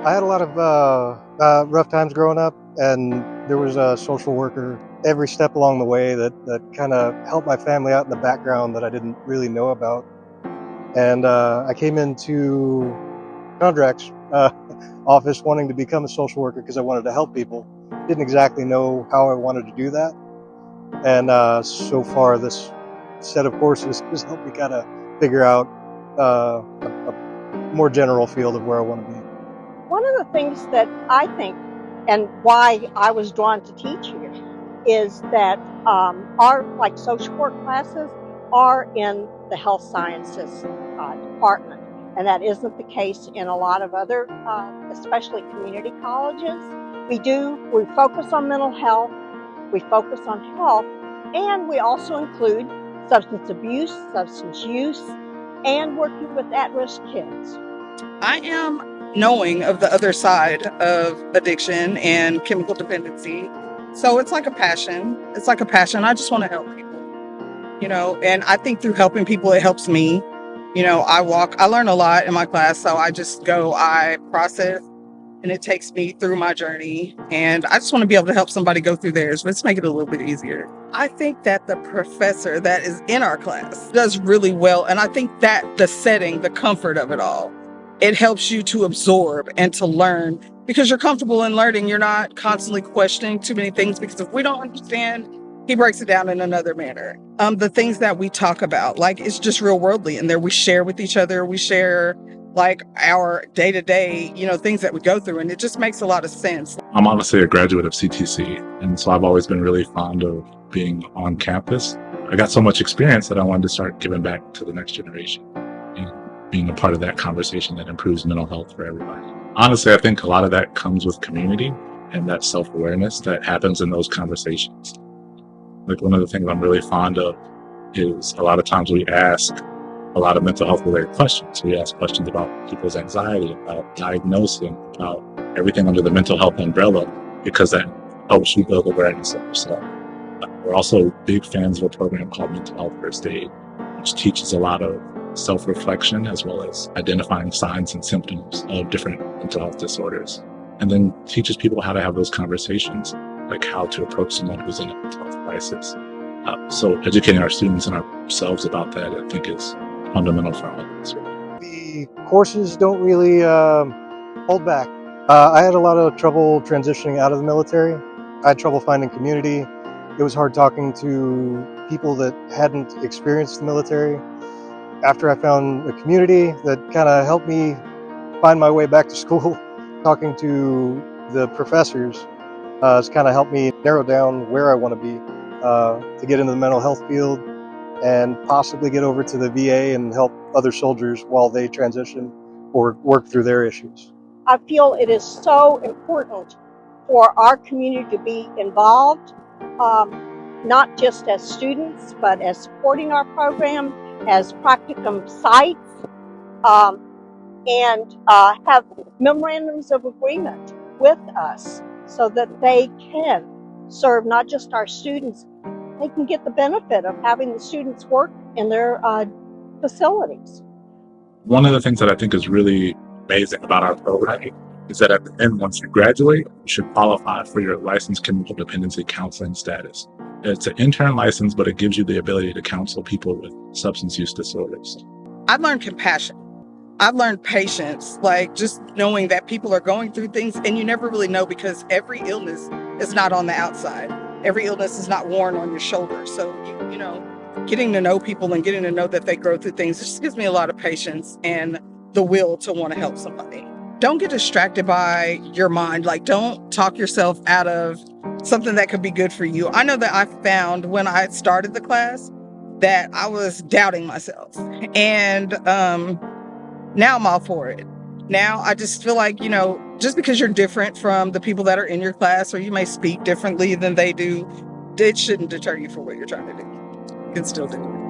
I had a lot of rough times growing up, and there was a social worker every step along the way that kind of helped my family out in the background that I didn't really know about. And I came into Condrac's office wanting to become a social worker because I wanted to help people. Didn't exactly know how I wanted to do that. And so far, this set of courses has helped me kind of figure out a more general field of where I want to be. One of the things that I think, and why I was drawn to teach here, is that our social work classes are in the health sciences department, and that isn't the case in a lot of other, especially community colleges. We focus on mental health, we focus on health, and we also include substance abuse, substance use, and working with at-risk kids. I am knowing of the other side of addiction and chemical dependency. So it's like a passion. It's like a passion. I just want to help people, and I think through helping people, it helps me. I learn a lot in my class. So I process, and it takes me through my journey. And I just want to be able to help somebody go through theirs. Let's make it a little bit easier. I think that the professor that is in our class does really well. And I think that the setting, the comfort of it all, it helps you to absorb and to learn because you're comfortable in learning. You're not constantly questioning too many things because if we don't understand, he breaks it down in another manner. The things that we talk about, it's just real worldly in there. We share with each other. We share our day-to-day, things that we go through. And it just makes a lot of sense. I'm honestly a graduate of CTC. And so I've always been really fond of being on campus. I got so much experience that I wanted to start giving back to the next generation. Being a part of that conversation that improves mental health for everybody. Honestly, I think a lot of that comes with community and that self-awareness that happens in those conversations. One of the things I'm really fond of is a lot of times we ask a lot of mental health related questions. We ask questions about people's anxiety, about diagnosing, about everything under the mental health umbrella, because that helps you build awareness of yourself. We're also big fans of a program called Mental Health First Aid, which teaches a lot of self-reflection as well as identifying signs and symptoms of different mental health disorders, and then teaches people how to have those conversations, like how to approach someone who's in a mental health crisis. So educating our students and ourselves about that, I think, is fundamental for all of us. The courses don't really hold back. I had a lot of trouble transitioning out of the military. I had trouble finding community. It was hard talking to people that hadn't experienced the military. After I found a community that kind of helped me find my way back to school, talking to the professors has kind of helped me narrow down where I want to be to get into the mental health field and possibly get over to the VA and help other soldiers while they transition or work through their issues. I feel it is so important for our community to be involved, not just as students, but as supporting our program, as practicum sites, and have memorandums of agreement with us so that they can serve not just our students, they can get the benefit of having the students work in their facilities. One of the things that I think is really amazing about our program is that at the end, once you graduate, you should qualify for your licensed chemical dependency counseling status. It's an intern license, but it gives you the ability to counsel people with substance use disorders. I've learned compassion. I've learned patience, just knowing that people are going through things and you never really know because every illness is not on the outside. Every illness is not worn on your shoulder. So, getting to know people and getting to know that they grow through things, it just gives me a lot of patience and the will to want to help somebody. Don't get distracted by your mind. Don't talk yourself out of something that could be good for you. I know that I found when I started the class that I was doubting myself. And now I'm all for it. Now I just feel like, just because you're different from the people that are in your class or you may speak differently than they do, it shouldn't deter you from what you're trying to do. You can still do it.